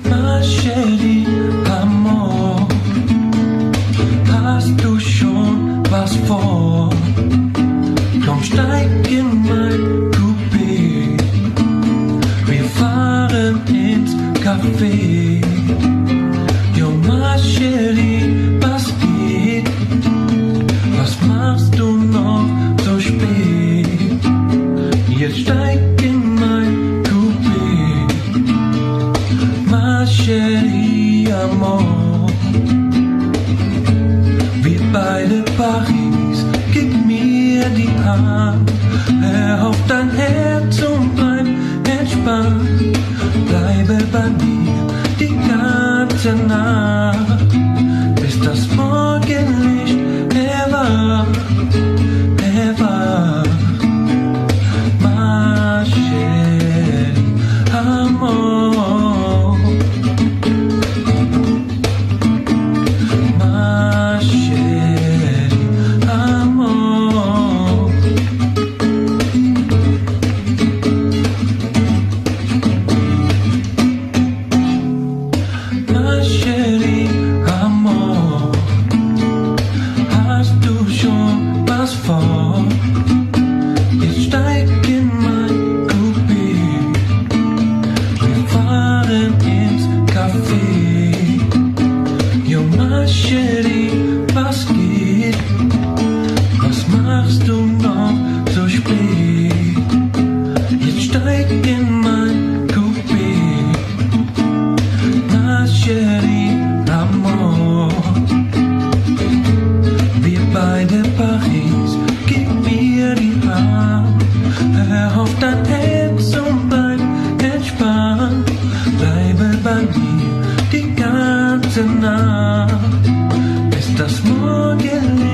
Ma chérie, Amor, hast du schon was vor? Komm, steig in mein Coupé, wir fahren ins Café. Yo, ma chérie, was geht? Was machst du noch so spät? Jetzt steig in mein Coupé, ma chérie, Amor. Wir beide Paris, gib mir die Hand. Hör auf dein Herz und bleib entspannt. Bleibe bei mir die ganze Nacht, bis das Morgenlicht erwacht, erwacht. Ma chérie, Amor. Ma chérie, Amor. Ma chérie, Amor, hast du schon was vor? Jetzt steig in mein Coupé, wir fahren ins Café. Yo, ma chérie, was geht? Was machst du noch so spät? Jetzt steig in mein Coupé, ma chérie, Amor. Wir beide Paris, gib mir die Hand. Hör auf dein Herz und bleib entspannt. Bleibe bei mir die ganze Nacht, bis das Morgenlicht